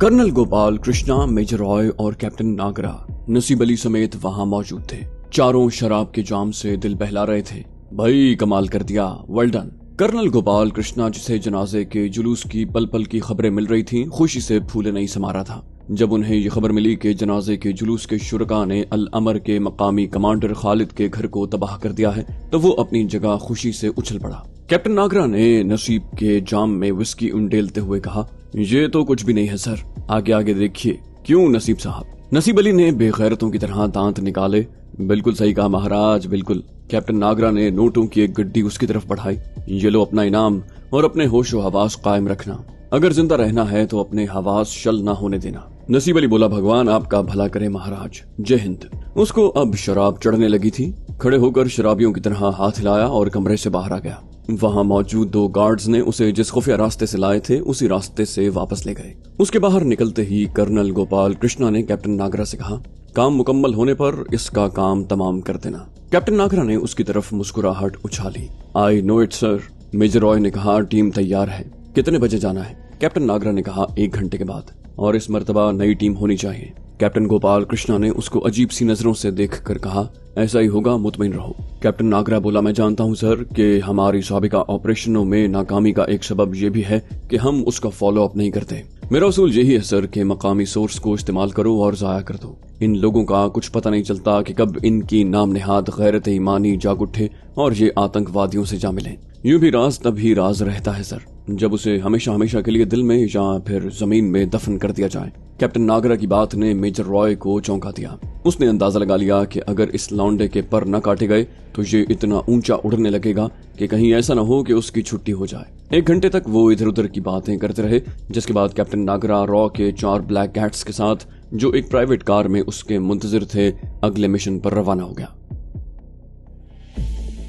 Colonel Gopal Krishna, major Roy और captain नागरा नसीब अली समेत वहां मौजूद थे। चारों शराब के जाम से दिल बहला रहे थे। भाई कमाल कर दिया, well done. Colonel Gopal Krishna, जिसे जनाजे के जुलूस की पल पल की खबरें मिल रही थीं, खुशी से फूले नहीं समा रहा था। जब उन्हें ये खबर मिली कि जनाजे के जुलूस के शुरका ने अल अमर के मकामी कमांडर खालिद के घर को तबाह कर दिया है, तो वो अपनी जगह खुशी से उछल पड़ा। कैप्टन नागरा ने नसीब के जाम में विस्की उंडेलते हुए कहा, ये तो कुछ भी नहीं है सर, आगे आगे देखिए। क्यों नसीब साहब? नसीब अली ने बेगैरतों की तरह दांत निकाले। बिल्कुल सही कहा महाराज, बिल्कुल। कैप्टन नागरा ने नोटों की एक गड्डी उसकी तरफ बढ़ाई। ये लो अपना इनाम, और अपने होशो हवास कायम रखना। अगर जिंदा रहना है तो अपने हवास शल ना होने देना। नसीब अली बोला, भगवान आपका भला करे महाराज, जय हिंद। उसको अब शराब चढ़ने लगी थी। खड़े होकर शराबियों की तरह हाथ हिलाया और कमरे से बाहर आ गया। वहां मौजूद 2 गार्ड्स ने उसे जिस खुफिया रास्ते से लाए थे, उसी रास्ते से वापस ले गए। उसके बाहर निकलते ही कर्नल गोपाल कृष्णा ने कैप्टन नागरा से कहा, काम मुकम्मल होने पर इसका काम तमाम कर देना। कैप्टन नागरा ने उसकी तरफ मुस्कुराहट उछाली। I know it sir. Major Roy ने कहा, टीम तैयार है। कितने बजे जाना है? कैप्टन नागरा ने कहा, 1 घंटे के बाद, और इस मर्तबा नई टीम होनी चाहिए। कैप्टन गोपाल कृष्णा ने उसको अजीब सी नजरों से देखकर कहा, ऐसा ही होगा, मुतमईन रहो। कैप्टन नागरा बोला, मैं जानता हूं सर कि हमारी साबिका ऑपरेशनों में नाकामी का एक सबब यह भी है कि हम उसका फॉलो अप नहीं करते। मेरा उसूल यही है सर कि मकामी सोर्स को इस्तेमाल करो और जाया कर दो। इन लोगों का कुछ पता नहीं चलता कि कब इनकी नाम नेहाद गैरत ईमानी जाग उठे और ये आतंकवादियों से जा मिले। यूं भी राज तभी राज रहता है सर, जब उसे हमेशा हमेशा के लिए दिल में या फिर जमीन में दफन कर दिया जाए। कैप्टन नागरा की बात ने मेजर रॉय को चौंका दिया। उसने अंदाजा लगा लिया कि अगर इस लौंडे के पर न काटे गए तो ये इतना ऊंचा उड़ने लगेगा कि कहीं ऐसा न हो कि उसकी छुट्टी हो जाए। 1 घंटे तक वो इधर उधर की बातें करते रहे, जिसके बाद कैप्टन नागरा रॉ के 4 ब्लैक कैट्स के साथ, जो एक प्राइवेट कार में उसके मुंतजिर थे, अगले मिशन पर रवाना हो गया।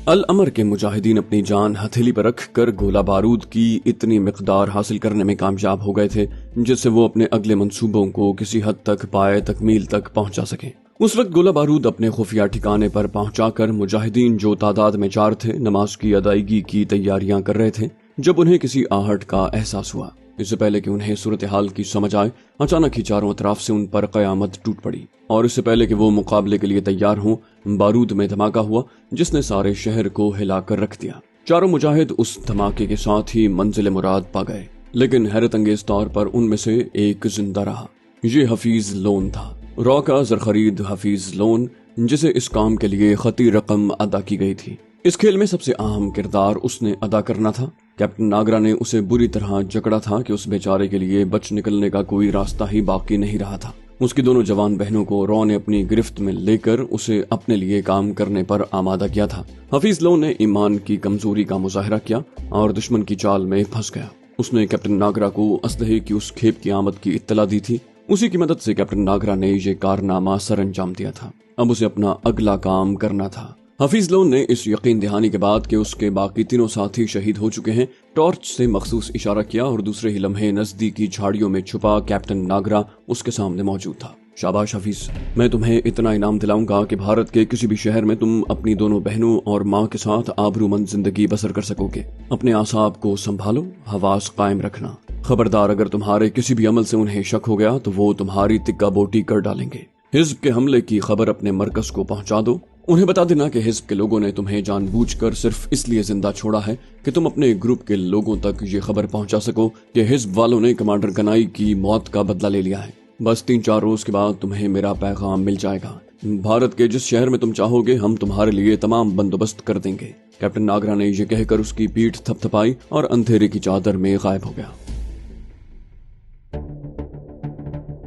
अल अमर के मुजाहिदीन अपनी जान हथेली पर रख कर गोला बारूद की इतनी मिकदार हासिल करने में कामयाब हो गए थे, जिससे वो अपने अगले मंसूबों को किसी हद तक पाए तकमील तक पहुंचा सके। उस वक्त गोला बारूद अपने खुफिया ठिकाने पर पहुंचाकर मुजाहिदीन, जो तादाद में 4 थे, नमाज की अदायगी की तैयारियां कर रहे थे, जब उन्हें किसी आहट का एहसास हुआ। इससे पहले कि उन्हें सूरत हाल की समझ आए, अचानक ही चारों तरफ से उन पर कयामत टूट पड़ी, और इससे पहले कि वो मुकाबले के लिए तैयार हों, बारूद में धमाका हुआ जिसने सारे शहर को हिलाकर रख दिया। चारों मुजाहिद उस धमाके के साथ ही मंजिल मुराद पा गए, लेकिन हैरत अंगेज तौर पर उनमें से एक जिंदा रहा। ये हफीज लोन था, रॉ का ज़रख़रीद हफीज लोन, जिसे इस काम के लिए खती रकम अदा की गई थी। इस खेल में सबसे अहम किरदार उसने अदा करना था। कैप्टन नागरा ने उसे बुरी तरह जकड़ा था कि उस बेचारे के लिए बच निकलने का कोई रास्ता ही बाकी नहीं रहा था। उसकी दोनों जवान बहनों को रॉ ने अपनी गिरफ्त में लेकर उसे अपने लिए काम करने पर आमादा किया था। हफीज लोन ने ईमान की कमजोरी का मुजाहरा किया और दुश्मन की चाल में फंस गया। उसने कैप्टन नागरा को असलहे की उस खेप की आमद की इत्तला दी थी। उसी की मदद से कैप्टन नागरा ने ये कारनामा सर अंजाम दिया था। अब उसे अपना अगला काम करना था। हफीज लोन ने इस यकीन दहानी के बाद कि उसके बाकी तीनों साथी शहीद हो चुके हैं, टॉर्च से मखसूस इशारा किया और दूसरे ही लम्हे नजदीकी झाड़ियों में छुपा कैप्टन नागरा उसके सामने मौजूद था। शाबाश हफीज, मैं तुम्हें इतना इनाम दिलाऊंगा कि भारत के किसी भी शहर में तुम अपनी दोनों बहनों और माँ के साथ आबरूमंद जिंदगी बसर कर सकोगे। अपने आसाब को संभालो, हवास कायम रखना। खबरदार, अगर तुम्हारे किसी भी अमल से उन्हें शक हो गया तो वो तुम्हारी तिक्का बोटी कर डालेंगे। हिज्ब के हमले की खबर अपने मरकज को पहुंचा दो। उन्हें बता देना कि हिज्ब के लोगों ने तुम्हें जानबूझकर सिर्फ इसलिए जिंदा छोड़ा है कि तुम अपने ग्रुप के लोगों तक ये खबर पहुंचा सको कि हिज्ब वालों ने कमांडर गनाई की मौत का बदला ले लिया है। बस 3-4 रोज के बाद तुम्हें मेरा पैगाम मिल जाएगा। भारत के जिस शहर में तुम चाहोगे, हम तुम्हारे लिए तमाम बंदोबस्त कर देंगे। कैप्टन नागरा ने यह कहकर उसकी पीठ थपथपाई और अंधेरे की चादर में गायब हो गया।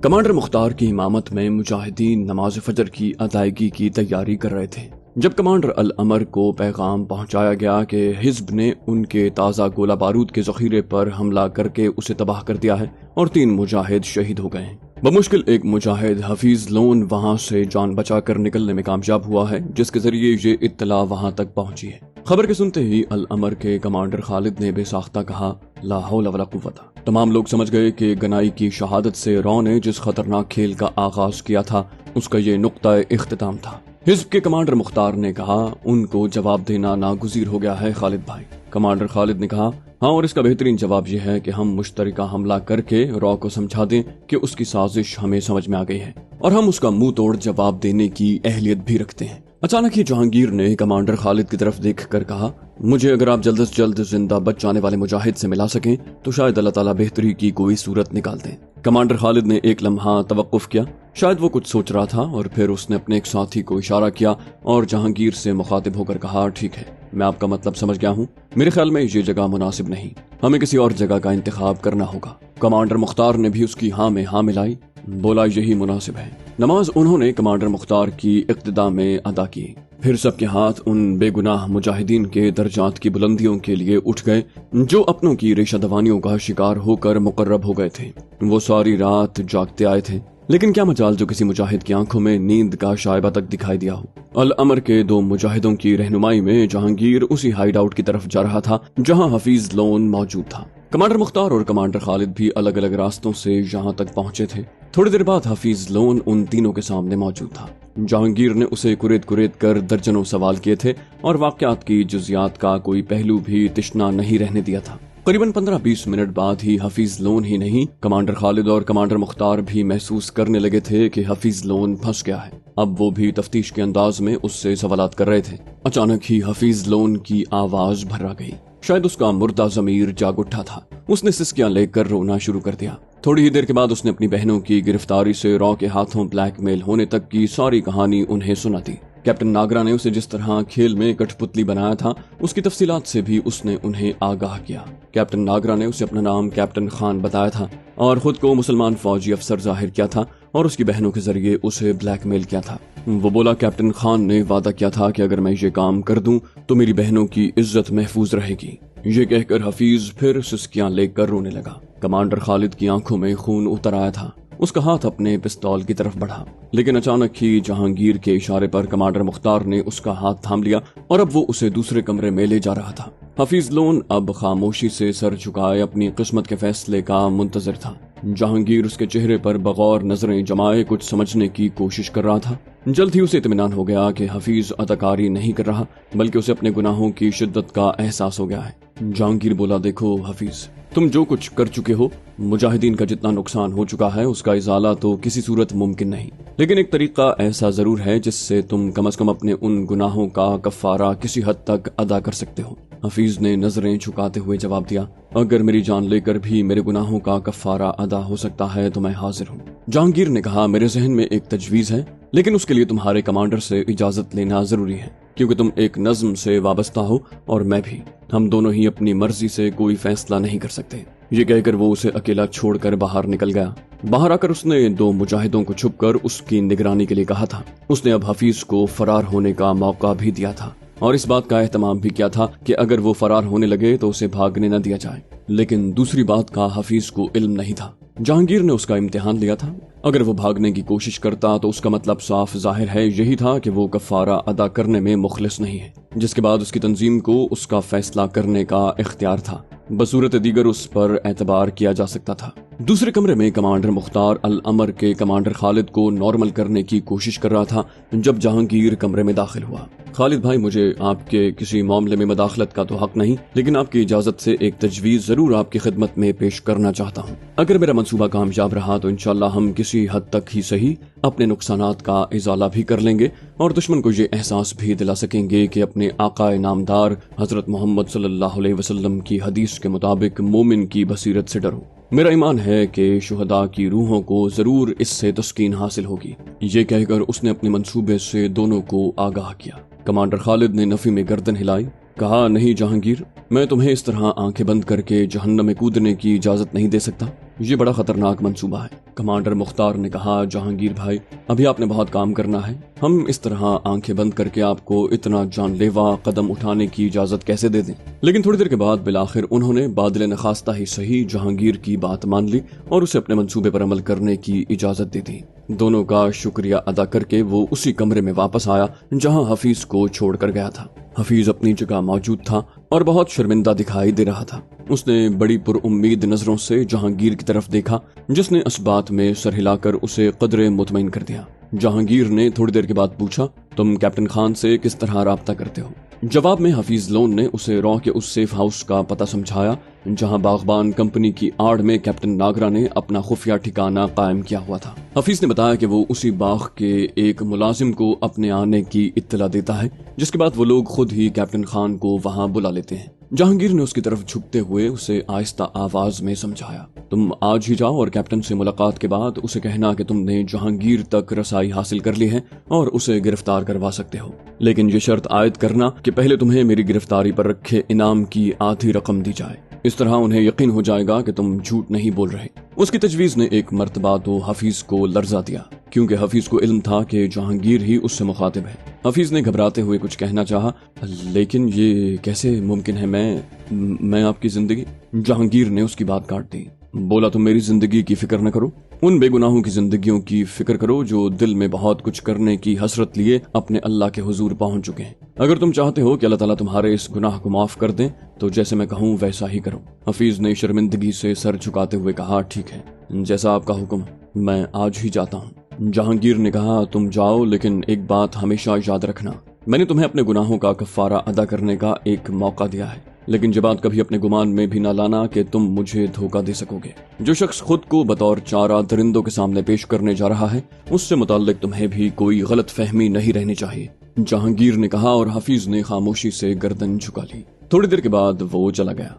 कमांडर मुख्तार की इमामत में मुजाहिदीन नमाज फजर की अदायगी की तैयारी कर रहे थे। जब कमांडर अल अमर को पैगाम पहुंचाया गया कि हिज्ब ने उनके ताज़ा गोला बारूद के जखीरे पर हमला करके उसे तबाह कर दिया है और 3 मुजाहिद शहीद हो गए हैं। बमुश्किल एक मुजाहिद हफीज लोन वहां से जान बचाकर निकलने में कामयाब हुआ है, जिसके जरिए ये इत्तला वहां तक पहुंची है। खबर के सुनते ही अल अमर के कमांडर खालिद ने बेसाख्ता कहा, ला हौला वला कुव्वता। तमाम लोग समझ गए कि गनाई की शहादत से रॉ ने जिस खतरनाक खेल का आगाज किया था, उसका ये नुक्ता इख्तिताम था। हिज्ब के कमांडर मुख्तार ने कहा, उनको जवाब देना नागुज़ीर हो गया है खालिद भाई। कमांडर खालिद ने कहा, हाँ, और इसका बेहतरीन जवाब यह है कि हम मुश्तरका हमला करके रॉ को समझा दें कि उसकी साजिश हमें समझ में आ गई है और हम उसका मुंह तोड़ जवाब देने की अहलियत भी रखते हैं। अचानक ही जहांगीर ने कमांडर खालिद की तरफ देखकर कहा, मुझे अगर आप जल्द से जल्द जिंदा बच जाने वाले मुजाहिद से मिला सकें तो शायद अल्लाह ताला बेहतरी की कोई सूरत निकाल दें। कमांडर खालिद ने एक लम्हा तवक्कुफ किया, शायद वो कुछ सोच रहा था, और फिर उसने अपने एक साथी को इशारा किया और जहांगीर से मुखातिब होकर कहा, ठीक है, मैं आपका मतलब समझ गया हूँ। मेरे ख्याल में ये जगह मुनासिब नहीं, हमें किसी और जगह का इंतखाब करना होगा। कमांडर मुख्तार ने भी उसकी हाँ में हाँ मिलाई, बोला यही मुनासिब है। नमाज उन्होंने कमांडर मुख्तार की इक्तिदा में अदा की। फिर सबके हाथ उन बेगुनाह मुजाहिदीन के दर्जात की बुलंदियों के लिए उठ गए जो अपनों की रेशा दवानियों का शिकार होकर मुकर्रब हो गए थे। वो सारी रात जागते आए थे, लेकिन क्या मजाल जो किसी मुजाहिद की आंखों में नींद का शायबा तक दिखाई दिया हो। अल अमर के 2 मुजाहिदों की रहनुमाई में जहांगीर उसी हाइड आउट की तरफ जा रहा था जहां हफीज लोन मौजूद था। कमांडर मुख्तार और कमांडर खालिद भी अलग अलग रास्तों से यहाँ तक पहुंचे थे। थोड़ी देर बाद हफीज लोन उन तीनों के सामने मौजूद था। जहांगीर ने उसे कुरेद कर दर्जनों सवाल किए थे और वाकयात की जुजियात का कोई पहलू भी तिश्ना नहीं रहने दिया था। करीबन 15-20 मिनट बाद ही हफीज लोन ही नहीं, कमांडर खालिद और कमांडर मुख्तार भी महसूस करने लगे थे कि हफीज लोन फंस गया है। अब वो भी तफ्तीश के अंदाज में उससे सवालात कर रहे थे। अचानक ही हफीज लोन की आवाज भर्रा गई। शायद उसका मुर्दा ज़मीर जाग उठा था। उसने सिसकियां लेकर रोना शुरू कर दिया। थोड़ी ही देर के बाद उसने अपनी बहनों की गिरफ्तारी से रॉ के हाथों ब्लैकमेल होने तक की सारी कहानी उन्हें सुना दी। कैप्टन नागरा ने उसे जिस तरह खेल में कठपुतली बनाया था, उसकी तफसीलात से भी उसने उन्हें आगाह किया। कैप्टन नागरा ने उसे अपना नाम कैप्टन खान बताया था और खुद को मुसलमान फौजी अफसर जाहिर किया था और उसकी बहनों के जरिए उसे ब्लैकमेल किया था। वो बोला, कैप्टन खान ने वादा किया था कि अगर मैं ये काम कर दूं तो मेरी बहनों की इज्जत महफूज रहेगी। ये कहकर हफीज फिर सिसकियां लेकर रोने लगा। कमांडर खालिद की आंखों में खून उतर आया था। उसका हाथ अपने पिस्तौल की तरफ बढ़ा, लेकिन अचानक ही जहांगीर के इशारे पर कमांडर मुख्तार ने उसका हाथ थाम लिया और अब वो उसे दूसरे कमरे में ले जा रहा था। हफीज लोन अब खामोशी से सर झुकाए अपनी किस्मत के फैसले का मुंतजर था। जहांगीर उसके चेहरे पर बगौर नजरें जमाए कुछ समझने की कोशिश कर रहा था। जल्द ही उसे इत्मीनान हो गया कि हफीज अदाकारी नहीं कर रहा, बल्कि उसे अपने गुनाहों की शिद्दत का एहसास हो गया है। जहांगीर बोला, देखो हफीज, तुम जो कुछ कर चुके हो, मुजाहिदीन का जितना नुकसान हो चुका है उसका इजाला तो किसी सूरत मुमकिन नहीं, लेकिन एक तरीका ऐसा जरूर है जिससे तुम कम से कम अपने उन गुनाहों का कफारा किसी हद तक अदा कर सकते हो। हफीज ने नजरें झुकाते हुए जवाब दिया, अगर मेरी जान लेकर भी मेरे गुनाहों का कफारा अदा हो सकता है तो मैं हाजिर हूँ। जहांगीर ने कहा, मेरे जहन में एक तजवीज है, लेकिन उसके लिए तुम्हारे कमांडर से इजाजत लेना जरूरी है, क्योंकि तुम एक नज्म से वाबस्ता हो और मैं भी। हम दोनों ही अपनी मर्जी से कोई फैसला नहीं कर सकते। ये कहकर वो उसे अकेला छोड़कर बाहर निकल गया। बाहर आकर उसने 2 मुजाहिदों को छुपकर उसकी निगरानी के लिए कहा था। उसने अब हफीज को फरार होने का मौका भी दिया था और इस बात का एहतमाम भी किया था कि अगर वो फरार होने लगे तो उसे भागने न दिया जाए। लेकिन दूसरी बात का हफीज को इल्म नहीं था। जहांगीर ने उसका इम्तिहान लिया था। अगर वो भागने की कोशिश करता तो उसका मतलब साफ जाहिर है यही था कि वो कफारा अदा करने में मुखलिस नहीं है, जिसके बाद उसकी तंजीम को उसका फैसला करने का इख्तियार था। बसूरत दीगर उस पर एतबार किया जा सकता था। दूसरे कमरे में कमांडर मुख्तार अल अमर के कमांडर खालिद को नॉर्मल करने की कोशिश कर रहा था जब जहांगीर कमरे में दाखिल हुआ। खालिद भाई, मुझे आपके किसी मामले में मदाखलत का तो हक नहीं, लेकिन आपकी इजाजत से एक तजवीज जरूर आपकी खिदमत में पेश करना चाहता हूँ। अगर मेरा मंसूबा कामयाब रहा तो इंशाल्लाह हम किसी हद तक ही सही अपने नुकसानात का इजाला भी कर लेंगे और दुश्मन को ये एहसास भी दिला सकेंगे कि अपने आकाए नामदार हजरत मोहम्मद सल्लल्लाहु अलैहि वसल्लम की हदीस के मुताबिक मोमिन की बसीरत से डरो। मेरा ईमान है कि शुहदा की रूहों को जरूर इससे तस्कीन हासिल होगी। ये कहकर उसने अपने मंसूबे से दोनों को आगाह किया। कमांडर खालिद ने नफी में गर्दन हिलाई, कहा, नहीं जहांगीर, मैं तुम्हें इस तरह आंखें बंद करके जहन्नम में कूदने की इजाजत नहीं दे सकता। ये बड़ा खतरनाक मंसूबा है। कमांडर मुख्तार ने कहा, जहांगीर भाई, अभी आपने बहुत काम करना है। हम इस तरह आंखें बंद करके आपको इतना जानलेवा कदम उठाने की इजाजत कैसे दे दें। लेकिन थोड़ी देर के बाद बिलाखिर उन्होंने बादल नखास्ता ही सही जहांगीर की बात मान ली और उसे अपने मंसूबे पर अमल करने की इजाजत दे दी। दोनों का शुक्रिया अदा करके वो उसी कमरे में वापस आया जहां हफीज को छोड़कर गया था। हफीज अपनी जगह मौजूद था और बहुत शर्मिंदा दिखाई दे रहा था। उसने बड़ी पुरउम्मीद नजरों से जहांगीर की तरफ देखा, जिसने इस बात में सर हिलाकर उसे कदरे मुतमईन कर दिया। जहांगीर ने थोड़ी देर के बाद पूछा, तुम कैप्टन खान से किस तरह राब्ता करते हो? جواب میں حفیظ لون نے اسے رو کے اس سیف ہاؤس کا پتہ سمجھایا جہاں باغبان کمپنی کی آڑ میں کیپٹن ناگرا نے اپنا خفیہ ٹھکانہ قائم کیا ہوا تھا۔ حفیظ نے بتایا کہ وہ اسی باغ کے ایک ملازم کو اپنے آنے کی اطلاع دیتا ہے، جس کے بعد وہ لوگ خود ہی کیپٹن خان کو وہاں بلا لیتے ہیں۔ جہانگیر نے اس کی طرف جھکتے ہوئے اسے آہستہ آواز میں سمجھایا، تم آج ہی جاؤ اور کیپٹن سے ملاقات کے بعد اسے کہنا کہ تم نے جہانگیر تک رسائی حاصل کر لی ہے اور اسے گرفتار کروا سکتے ہو، لیکن یہ شرط عائد کرنا کہ پہلے تمہیں میری گرفتاری پر رکھے انعام کی آدھی رقم دی جائے۔ اس طرح انہیں یقین ہو جائے گا کہ تم جھوٹ نہیں بول رہے۔ اس کی تجویز نے ایک مرتبہ تو حفیظ کو لرزا دیا، کیونکہ حفیظ کو علم تھا کہ جہانگیر ہی اس سے مخاطب ہے۔ حفیظ نے گھبراتے ہوئے کچھ کہنا چاہا، لیکن یہ کیسے ممکن ہے، میں آپ کی زندگی۔ جہانگیر نے اس کی بات کاٹ دی، بولا تم میری زندگی کی فکر نہ کرو، ان بے گناہوں کی زندگیوں کی فکر کرو جو دل میں بہت کچھ کرنے کی حسرت لیے اپنے اللہ کے حضور پہنچ چکے ہیں۔ اگر تم چاہتے ہو کہ اللہ تعالیٰ تمہارے اس گناہ کو معاف کر دیں تو جیسے میں کہوں ویسا ہی کرو۔ حفیظ نے شرمندگی سے سر جھکاتے ہوئے کہا، ٹھیک ہے، جیسا آپ کا حکم، میں آج ہی جاتا ہوں۔ جہانگیر نے کہا، تم جاؤ، لیکن ایک بات ہمیشہ یاد رکھنا، میں نے تمہیں اپنے گناہوں کا کفارہ ادا کرنے کا ایک موقع دیا ہے، لیکن یہ بات کبھی اپنے گمان میں بھی نہ لانا کہ تم مجھے دھوکہ دے سکو گے۔ جو شخص خود کو بطور چارہ درندوں کے سامنے پیش کرنے جا رہا ہے، اس سے متعلق تمہیں بھی کوئی غلط فہمی نہیں رہنی چاہیے، جہانگیر نے کہا، اور حفیظ نے خاموشی سے گردن جھکا لی۔ تھوڑی دیر کے بعد وہ چلا گیا۔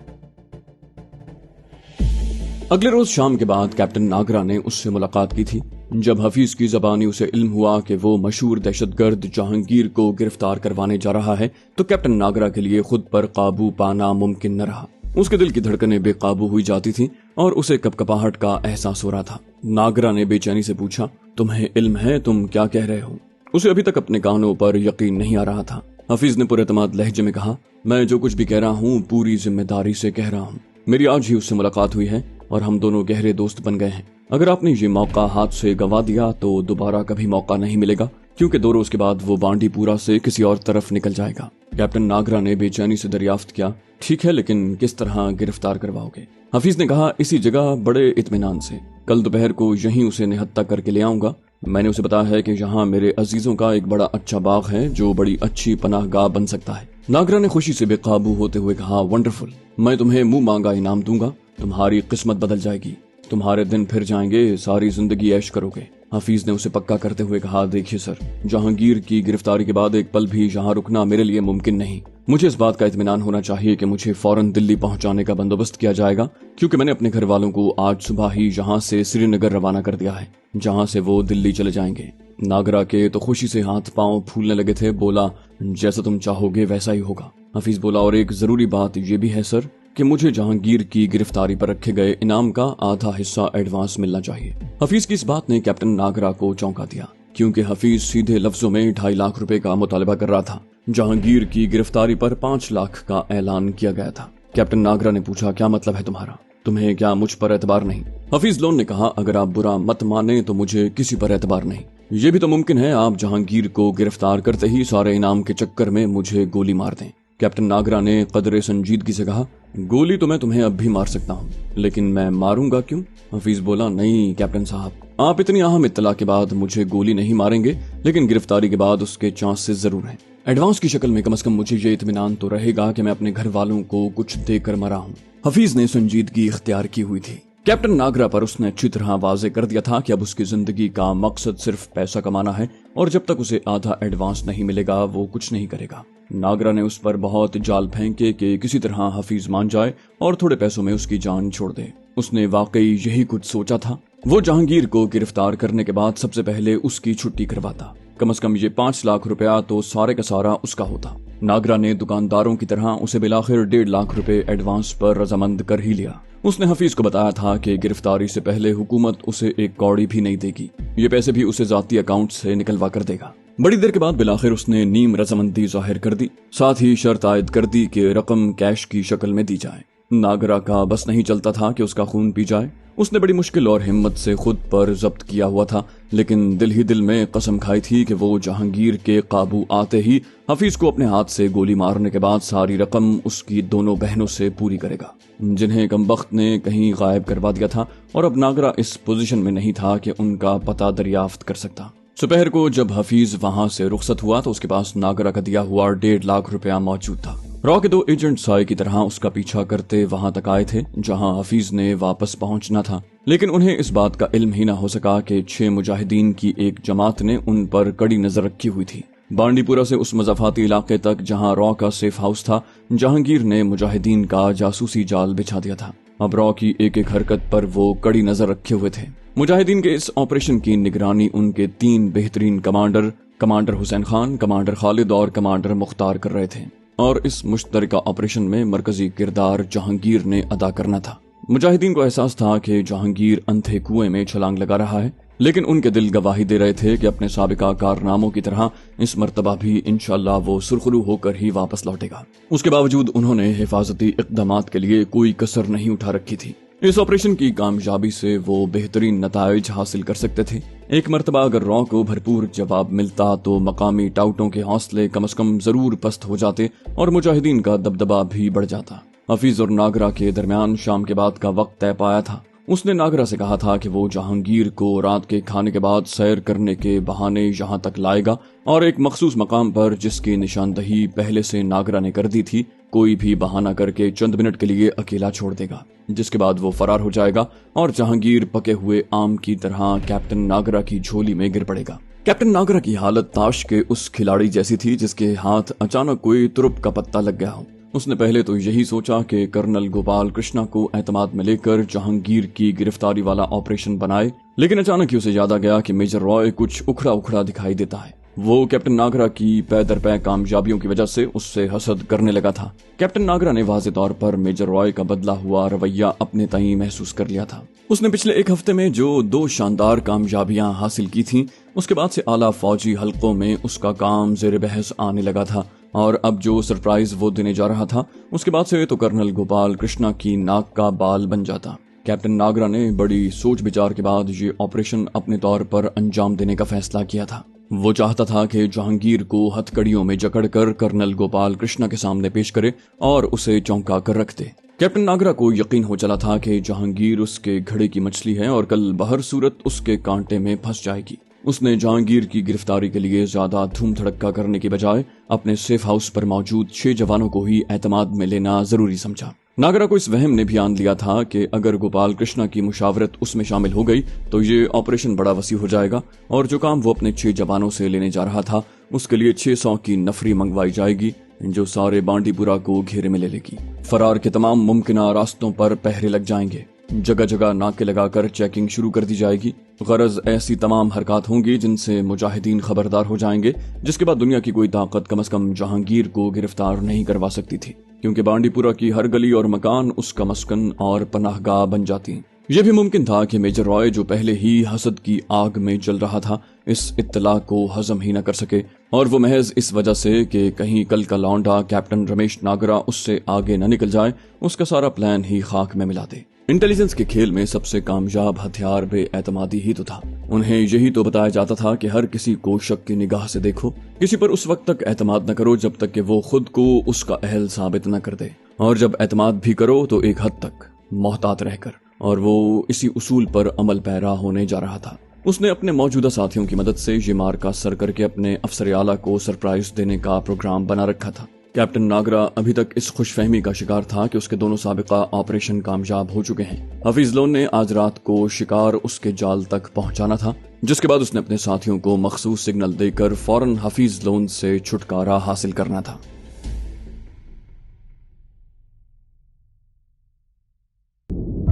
اگلے روز شام کے بعد کیپٹن ناگرا نے اس سے ملاقات کی تھی۔ جب حفیظ کی زبانی اسے علم ہوا کہ وہ مشہور دہشت گرد جہانگیر کو گرفتار کروانے جا رہا ہے تو کیپٹن ناگرا کے لیے خود پر قابو پانا ممکن نہ رہا۔ اس کے دل کی دھڑکنیں بے قابو ہوئی جاتی تھیں اور اسے کپکپاہٹ کا احساس ہو رہا تھا۔ ناگرا نے بے چینی سے پوچھا، تمہیں علم ہے تم کیا کہہ رہے ہو؟ اسے ابھی تک اپنے کانوں پر یقین نہیں آ رہا تھا۔ حفیظ نے پر اعتماد لہجے میں کہا، میں جو کچھ بھی کہہ رہا ہوں پوری ذمہ داری سے کہہ رہا ہوں۔ میری آج ہی اس سے ملاقات ہوئی ہے اور ہم دونوں گہرے دوست بن گئے ہیں۔ اگر آپ نے یہ موقع ہاتھ سے گنوا دیا تو دوبارہ کبھی موقع نہیں ملے گا، کیونکہ 2 روز کے بعد وہ بانڈی پورا سے کسی اور طرف نکل جائے گا۔ کیپٹن ناگرا نے بے چینی سے دریافت کیا، ٹھیک ہے، لیکن کس طرح گرفتار کرواؤ گے؟ حفیظ نے کہا، اسی جگہ بڑے اطمینان سے، کل دوپہر کو یہیں اسے نہتہ کر کے لے آؤں گا۔ میں نے اسے بتایا ہے کہ یہاں میرے عزیزوں کا ایک بڑا اچھا باغ ہے جو بڑی اچھی پناہ گاہ بن سکتا ہے۔ ناگرا نے خوشی سے بے قابو ہوتے ہوئے کہا، ونڈرفل، میں تمہیں منہ مانگا انعام دوں گا، تمہاری قسمت بدل جائے گی، تمہارے دن پھر جائیں گے، ساری زندگی عیش کرو گے۔ حفیظ نے اسے پکا کرتے ہوئے کہا، دیکھیے سر، جہانگیر کی گرفتاری کے بعد ایک پل بھی یہاں رکنا میرے لیے ممکن نہیں۔ مجھے اس بات کا اطمینان ہونا چاہیے کہ مجھے فوراً دلی پہنچانے کا بندوبست کیا جائے گا، کیونکہ میں نے اپنے گھر والوں کو آج صبح ہی یہاں سے سری نگر روانہ کر دیا ہے، جہاں سے وہ دلی چلے جائیں گے۔ ناگرا کے تو خوشی سے ہاتھ پاؤں پھولنے لگے تھے، بولا، جیسا تم چاہو گے ویسا ہی ہوگا۔ حفیظ بولا، اور ایک ضروری بات یہ بھی ہے سر کہ مجھے جہانگیر کی گرفتاری پر رکھے گئے انعام کا آدھا حصہ ایڈوانس ملنا چاہیے۔ حفیظ کی اس بات نے کیپٹن ناگرا کو چونکا دیا، کیونکہ حفیظ سیدھے لفظوں میں 2.5 لاکھ روپے کا مطالبہ کر رہا تھا۔ جہانگیر کی گرفتاری پر 5 لاکھ کا اعلان کیا گیا تھا۔ کیپٹن ناگرا نے پوچھا، کیا مطلب ہے تمہارا؟ تمہیں کیا مجھ پر اعتبار نہیں؟ حفیظ لون نے کہا، اگر آپ برا مت مانیں تو مجھے کسی پر اعتبار نہیں۔ یہ بھی تو ممکن ہے آپ جہانگیر کو گرفتار کرتے ہی سارے انعام کے چکر میں مجھے گولی مار دیں۔ کیپٹن ناگرا نے قدر سنجیدگی سے کہا، گولی تو میں تمہیں اب بھی مار سکتا ہوں، لیکن میں ماروں گا کیوں؟ حفیظ بولا، نہیں کیپٹن صاحب، آپ اتنی اہم اطلاع کے بعد مجھے گولی نہیں ماریں گے، لیکن گرفتاری کے بعد اس کے چانسز ضرور ہیں۔ ایڈوانس کی شکل میں کم از کم مجھے یہ اطمینان تو رہے گا کہ میں اپنے گھر والوں کو کچھ دے کر مرا ہوں۔ حفیظ نے سنجیدگی اختیار کی ہوئی تھی۔ کیپٹن ناگرا پر اس نے اچھی طرح واضح کر دیا تھا کہ اب اس کی زندگی کا مقصد صرف پیسہ کمانا ہے، اور جب تک اسے آدھا ایڈوانس نہیں ملے گا وہ کچھ نہیں کرے گا۔ ناگرا نے اس پر بہت جال پھینکے کہ کسی طرح حفیظ مان جائے اور تھوڑے پیسوں میں اس کی جان چھوڑ دے۔ اس نے واقعی یہی کچھ سوچا تھا۔ وہ جہانگیر کو گرفتار کرنے کے بعد سب سے پہلے اس کی چھٹی کرواتا، کم از کم یہ 5 لاکھ روپیہ تو سارے کا سارا اس کا ہوتا۔ ناگرا نے دکانداروں کی طرح اسے بالآخر 1.5 لاکھ روپے ایڈوانس پر رضامند کر ہی لیا۔ اس نے حفیظ کو بتایا تھا کہ گرفتاری سے پہلے حکومت اسے ایک کوڑی بھی نہیں دے گی، یہ پیسے بھی اسے ذاتی اکاؤنٹ سے نکلوا کر دے گا۔ بڑی دیر کے بعد بالآخر اس نے نیم رضامندی ظاہر کر دی، ساتھ ہی شرط عائد کر دی کہ رقم کیش کی شکل میں دی جائے۔ ناگرا کا بس نہیں چلتا تھا کہ اس کا خون پی جائے۔ اس نے بڑی مشکل اور ہمت سے خود پر ضبط کیا ہوا تھا، لیکن دل ہی دل میں قسم کھائی تھی کہ وہ جہانگیر کے قابو آتے ہی حفیظ کو اپنے ہاتھ سے گولی مارنے کے بعد ساری رقم اس کی دونوں بہنوں سے پوری کرے گا، جنہیں کمبخت نے کہیں غائب کروا دیا تھا، اور اب ناگرا اس پوزیشن میں نہیں تھا کہ ان کا پتہ دریافت کر سکتا۔ दोपहर को जब हफीज वहां से रुखसत हुआ तो उसके पास नागरा का दिया हुआ 1.5 लाख रुपया मौजूद था। रॉ के 2 एजेंट साय की तरह उसका पीछा करते वहां तक आए थे जहां हफीज ने वापस पहुंचना था, लेकिन उन्हें इस बात का इल्म ही न हो सका कि 6 मुजाहिदीन की एक जमात ने उन पर कड़ी नजर रखी हुई थी। बांडीपुरा से उस मज़ाफाती इलाके तक जहां रॉ का सेफ हाउस था, जहांगीर ने मुजाहिदीन का जासूसी जाल बिछा दिया था। अब रॉ की एक एक हरकत पर वो कड़ी नजर रखे हुए थे। मुजाहिदीन के इस ऑपरेशन की निगरानी उनके 3 बेहतरीन कमांडर हुसैन खान, कमांडर खालिद और कमांडर मुख्तार कर रहे थे, और इस मुश्तरका ऑपरेशन में मरकजी किरदार जहांगीर ने अदा करना था। मुजाहिदीन को एहसास था कि जहांगीर अंधे कुएं में छलांग लगा रहा है, लेकिन उनके दिल गवाही दे रहे थे कि अपने साबिका कारनामों की तरह इस मर्तबा भी इंशाअल्लाह वो सुरखरू होकर ही वापस लौटेगा। उसके बावजूद उन्होंने हिफाजती इक़दामात के लिए कोई कसर नहीं उठा रखी थी। इस ऑपरेशन की कामयाबी से वो बेहतरीन नताइज हासिल कर सकते थे। एक मर्तबा अगर रॉ को भरपूर जवाब मिलता तो मकामी टाउटों के हौसले कम से कम जरूर पस्त हो जाते और मुजाहिदीन का दबदबा भी बढ़ जाता। हफीज और नागरा के दरमियान शाम के बाद का वक्त तय पाया था। उसने नागरा से कहा था कि वो जहांगीर को रात के खाने के बाद सैर करने के बहाने यहाँ तक लाएगा और एक मखसूस मकाम पर, जिसकी निशानदही पहले से नागरा ने कर दी थी, कोई भी बहाना करके चंद मिनट के लिए अकेला छोड़ देगा, जिसके बाद वो फरार हो जाएगा और जहांगीर पके हुए आम की तरह कैप्टन नागरा की झोली में गिर पड़ेगा। कैप्टन नागरा की हालत ताश के उस खिलाड़ी जैसी थी जिसके हाथ अचानक कोई तुरुप का पत्ता लग गया हो। उसने पहले तो यही सोचा कि कर्नल गोपाल कृष्णा को एतमाद में लेकर जहांगीर की गिरफ्तारी वाला ऑपरेशन बनाए, लेकिन अचानक ही उसे याद आ गया कि मेजर रॉय कुछ उखड़ा उखड़ा दिखाई देता है। वो कैप्टन नागरा की पै दर पै कामयाबियों की वजह से उससे हसद करने लगा था। कैप्टन नागरा ने वाज़े तौर पर मेजर रॉय का बदला हुआ रवैया अपने ताईं महसूस कर लिया था। उसने पिछले 1 हफ्ते में जो 2 शानदार कामयाबियां हासिल की थीं, उसके बाद से आला फौजी हलकों में उसका काम ज़ेर बहस आने लगा था, और अब जो सरप्राइज वो देने जा रहा था उसके बाद से तो कर्नल गोपाल कृष्णा की नाक का बाल बन जाता। कैप्टन नागरा ने बड़ी सोच विचार के बाद ये ऑपरेशन अपने तौर पर अंजाम देने का फैसला किया था। वो चाहता था कि जहांगीर को हथकड़ियों में जकड़कर कर्नल गोपाल कृष्णा के सामने पेश करे और उसे चौंका कर रख दे। कैप्टन नागरा को यकीन हो चला था कि जहांगीर उसके घड़े की मछली है और कल बहर सूरत उसके कांटे में फंस जाएगी। उसने जहांगीर की गिरफ्तारी के लिए ज्यादा धूम धड़क्का करने की बजाय अपने सेफ हाउस पर मौजूद 6 जवानों को ही एतमाद में लेना जरूरी समझा। नागरा को इस वहम ने भी आन लिया था कि अगर गोपाल कृष्णा की मुशावरत उसमें शामिल हो गई तो ये ऑपरेशन बड़ा वसी हो जाएगा और जो काम वो अपने 6 जवानों से लेने जा रहा था उसके लिए 600 की नफरी मंगवाई जाएगी, जो सारे बांडीपुरा को घेरे में ले लेगी। फरार के तमाम मुमकिना रास्तों पर पहरे लग जाएंगे, जगह जगह नाके लगाकर चेकिंग शुरू कर दी जाएगी। गरज ऐसी तमाम हरकत होंगी जिनसे मुजाहिदीन खबरदार हो जाएंगे, जिसके बाद दुनिया की कोई ताकत कम से कम जहांगीर को गिरफ्तार नहीं करवा सकती थी, क्योंकि बांडीपुरा की हर गली और मकान उसका मस्कन और पनाहगाह बन जाती। यह भी मुमकिन था कि मेजर रॉय, जो पहले ही हसद की आग में जल रहा था, इस इत्तला को हजम ही न कर सके, और वो महज इस वजह से कि कहीं कल का लौंडा कैप्टन रमेश नागरा उससे आगे न निकल जाए, उसका सारा प्लान ही खाक में मिला दे। इंटेलिजेंस के खेल में सबसे कामयाब हथियार बेएतमादी ही तो था। उन्हें यही तो बताया जाता था कि हर किसी को शक की निगाह से देखो, किसी पर उस वक्त तक एतमाद न करो जब तक कि वो खुद को उसका अहल साबित न कर दे, और जब एतमाद भी करो तो एक हद तक मोहतात रहकर। और वो इसी उसूल पर अमल पैरा होने जा रहा था। उसने अपने मौजूदा साथियों की मदद से ये मार्का सर करके अपने अफसर आला को सरप्राइज देने का प्रोग्राम बना रखा था। कैप्टन नागरा अभी तक इस खुशफहमी का शिकार था कि उसके दोनों साबिका ऑपरेशन कामयाब हो चुके हैं। हफीज लोन ने आज रात को शिकार उसके जाल तक पहुंचाना था, जिसके बाद उसने अपने साथियों को मखसूस सिग्नल देकर फौरन हफीज लोन से छुटकारा हासिल करना था।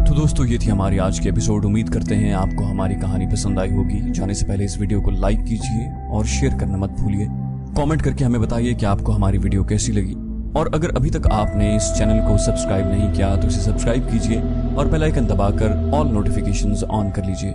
तो दोस्तों, ये थी हमारी आज की एपिसोड। उम्मीद करते हैं आपको हमारी कहानी पसंद आई होगी। जाने से पहले इस वीडियो को लाइक कीजिए और शेयर करना मत भूलिए। कमेंट करके हमें बताइए कि आपको हमारी वीडियो कैसी लगी, और अगर अभी तक आपने इस चैनल को सब्सक्राइब नहीं किया तो इसे सब्सक्राइब कीजिए और बेल आइकन दबाकर ऑल नोटिफिकेशंस ऑन कर लीजिए।